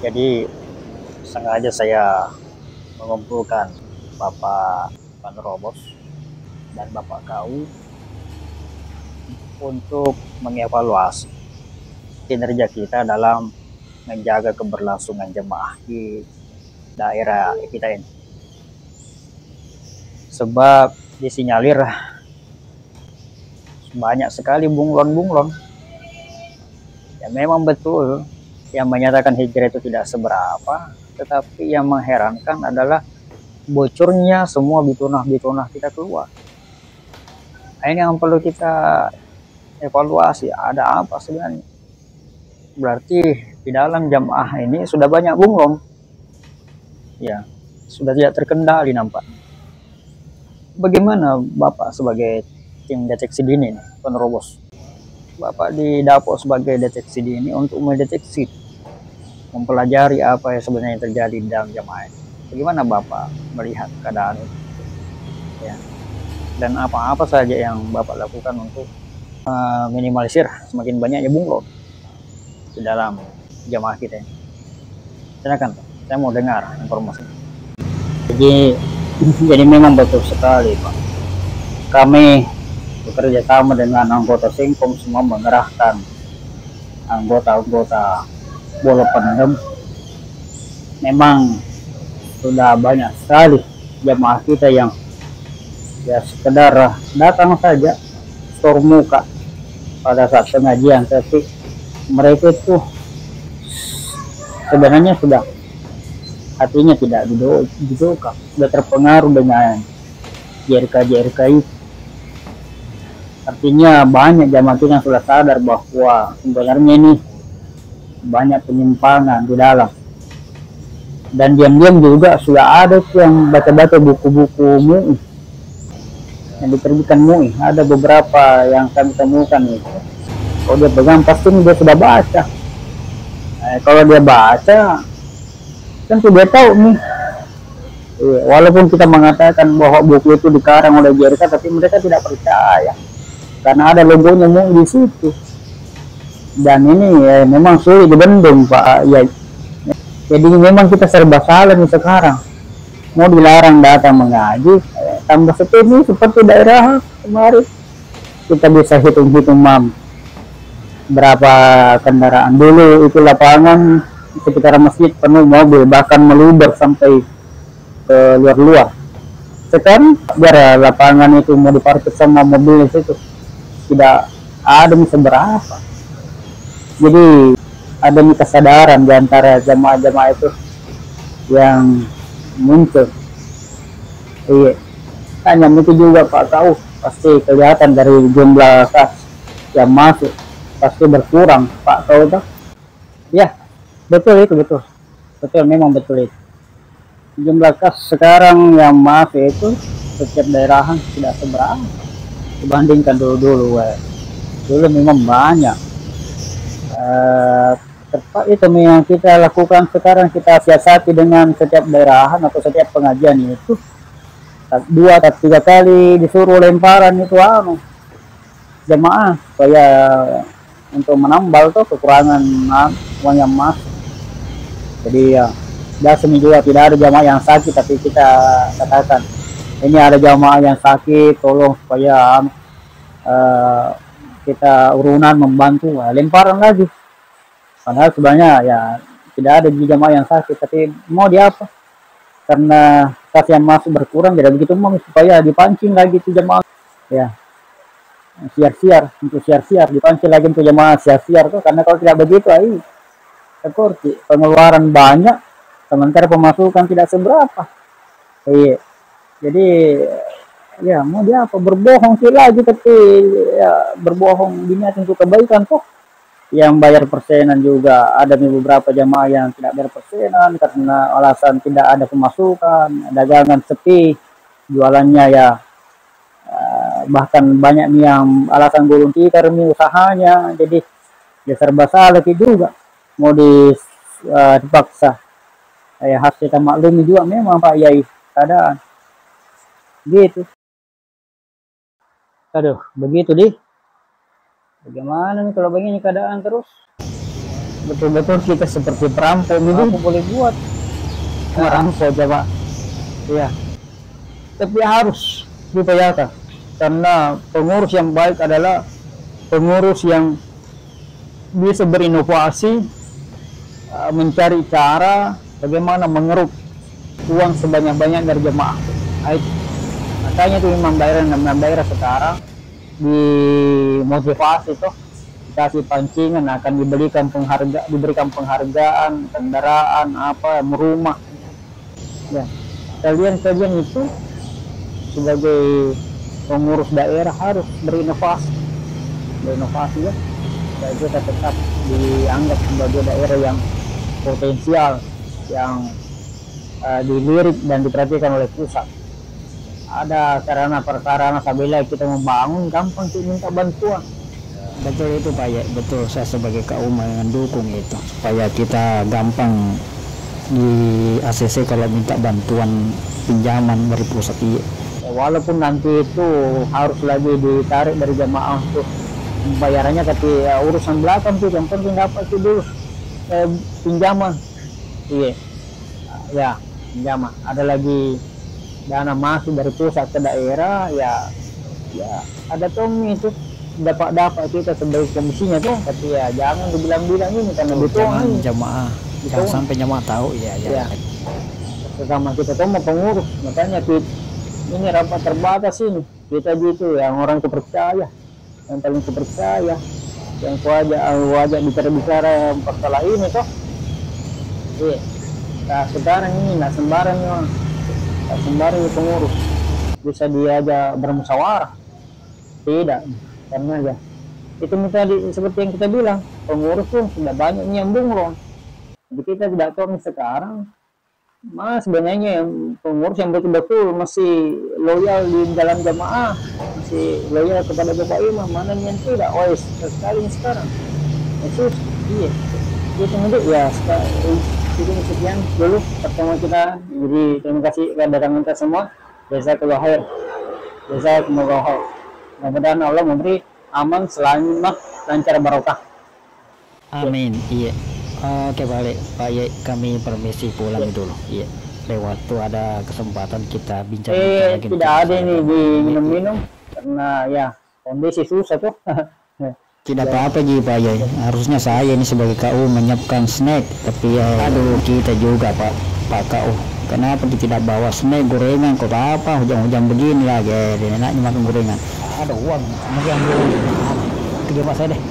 Jadi sengaja saya mengumpulkan Bapak Panerobos dan Bapak KU untuk mengevaluasi kinerja kita dalam menjaga keberlangsungan jemaah di daerah kita ini. Sebab disinyalir banyak sekali bunglon-bunglon. Ya memang betul yang menyatakan hijrah itu tidak seberapa, tetapi yang mengherankan adalah bocornya semua bitunah-bitunah kita keluar. Nah, ini yang perlu kita evaluasi, ada apa sebenarnya? Berarti di dalam jamaah ini sudah banyak bunglon. Ya, sudah tidak terkendali nampak. Bagaimana Bapak sebagai tim deteksi dini, penerobos? Bapak didapuk sebagai deteksi dini untuk mendeteksi, mempelajari apa yang sebenarnya terjadi di dalam jamaah ini. Bagaimana Bapak melihat keadaan itu? Ya. Dan apa-apa saja yang Bapak lakukan untuk minimalisir semakin banyaknya bunglon di dalam jamaah kita ini. Silakan, saya mau dengar informasi. Jadi memang betul sekali, Pak. Kami bekerja sama dengan anggota Singkom semua mengerahkan anggota-anggota bola pendem. Memang sudah banyak sekali jamaah kita yang ya sekedar datang saja store muka pada saat pengajian, tapi mereka itu sebenarnya sudah hatinya tidak didoka, sudah terpengaruh dengan JRK itu. Artinya banyak jamaah kita yang sudah sadar bahwa sebenarnya ini banyak penyimpangan di dalam, dan diam-diam juga sudah ada yang baca-baca buku-buku MUI yang diterbitkan MUI. Ada beberapa yang kami temukan itu, kalau dia pegang pasti dia sudah baca. Kalau dia baca kan sudah tahu nih. Walaupun kita mengatakan bahwa buku itu dikarang oleh JRK, tapi mereka tidak percaya karena ada logonya MUI di situ. Dan ini memang sulit dibendung, Pak. Ya, jadi memang kita serba salah nih sekarang. Mau dilarang datang mengaji, tambah seperti seperti daerah kemarin. Kita bisa hitung-hitung berapa kendaraan dulu itu, lapangan sekitar masjid penuh mobil, bahkan meluber sampai ke luar-luar. Sekarang biar lapangan itu mau diparkir sama mobil itu tidak ada seberapa. Jadi ada kesadaran di antara jamaah-jamaah itu yang muncul. Iya, hanya itu juga Pak tahu, pasti kelihatan dari jumlah kas yang masuk pasti berkurang, Pak tahu tak? Ya, betul itu, betul memang betul itu. Jumlah kas sekarang yang masuk itu setiap daerahan tidak seberapa dibandingkan dulu. Dulu memang banyak. Tepat itu yang kita lakukan sekarang, kita siasati dengan setiap daerahan atau setiap pengajian itu 2 atau 3 kali disuruh lemparan itu jemaah supaya untuk menambal tuh kekurangan uang yang masuk. Jadi ya biasanya juga tidak ada jamaah yang sakit, tapi kita katakan ini ada jamaah yang sakit, tolong supaya kita urunan membantu, lemparan lagi. Padahal sebenarnya ya tidak ada jamaah yang sakit, tapi mau di apa? Karena kas yang masuk berkurang, jadi begitu mau supaya dipancing lagi tuh jamaah. Ya, siar-siar dipancing lagi untuk jamaah siar-siar tuh, karena kalau tidak begitu seperti pengeluaran banyak sementara pemasukan tidak seberapa. Iya. Jadi ya mau dia apa, berbohong sih lagi, tapi ya berbohong diniat untuk kebaikan kok. Yang bayar persenan juga ada beberapa jamaah yang tidak bayar persenan karena alasan tidak ada pemasukan, dagangan sepi, jualannya ya bahkan banyak nih yang alasan gulung tikar nih usahanya. Jadi ya serba salah juga, mau dipaksa. Ya harus kita maklumi juga memang Pak Yai keadaan gitu. Aduh, begitu deh. Bagaimana nih kalau begini keadaan terus? betul-betul kita seperti perampok gitu. Aku boleh buat merampok coba, ya. Tapi harus diupayakan, karena pengurus yang baik adalah pengurus yang bisa berinovasi, mencari cara bagaimana mengeruk uang sebanyak-banyak dari jemaah. Makanya itu Imam daerah sekarang dimotivasi tuh, dikasih pancingan, akan diberikan penghargaan, kendaraan, apa, rumah. Ya, kalian itu sebagai pengurus daerah harus berinovasi ya. Dan kita tetap dianggap sebagai daerah yang potensial, yang dilirik dan diperhatikan oleh pusat. Ada sarana-prasarana apabila kita membangun, gampang kita minta bantuan. Betul itu Pak ya, betul. Saya sebagai kaum mendukung itu supaya kita gampang di ACC kalau minta bantuan pinjaman dari pusat. Iya. Walaupun nanti itu harus lagi ditarik dari jamaah untuk pembayarannya, tapi ya, urusan belakang tuh yang penting dapat itu dulu pinjaman. Iya, ya pinjaman. Ada lagi dana masuk dari pusat ke daerah, ya ada Tommy itu dapat kita sebagai komisinya tuh, tapi ya jangan dibilang-bilang ini karena jangan jamaah, jangan sampai jamaah tahu ya. Pertama kita tuh mau pengurus, makanya ini rapat terbatas ini kita gitu yang orang kepercaya, yang paling kepercaya, yang wajah bicara masalah ini toh. Iya. Nah sekarang ini nggak sembarang pengurus bisa diajak bermusyawarah, tidak, karena ya itu tadi seperti yang kita bilang, pengurus pun sudah banyak nyambung loh. Jadi kita tidak tahu sekarang sebenarnya yang pengurus yang betul-betul masih loyal di dalam jamaah, masih loyal kepada Bapak Imam, mana yang tidak. Sekali sekarang Yesus. Iya itu kemudian ya itu sekian dulu pertemuan kita. Jadi terima kasih kedatangan kita semua. Jazakallahu khair. Mudah-mudahan Allah memberi aman, selamat, lancar, barokah. Amin. Iya. Oke balik Pak Ye, kami permisi pulang dulu. Iya. Lewat tuh ada kesempatan kita bincang lagi. Tidak ada ini diminum-minum karena ya kondisi susah tuh. Tidak apa-apa Ji Pak Ye. Harusnya saya ini sebagai KU menyiapkan snack, tapi ya aduh kita juga Pak KU. Kenapa tidak bawa snack, gorengan, kok apa hujan-hujan begini lagi, enaknya makan gorengan. Ada uang, mungkin ambil. Terima kasih deh.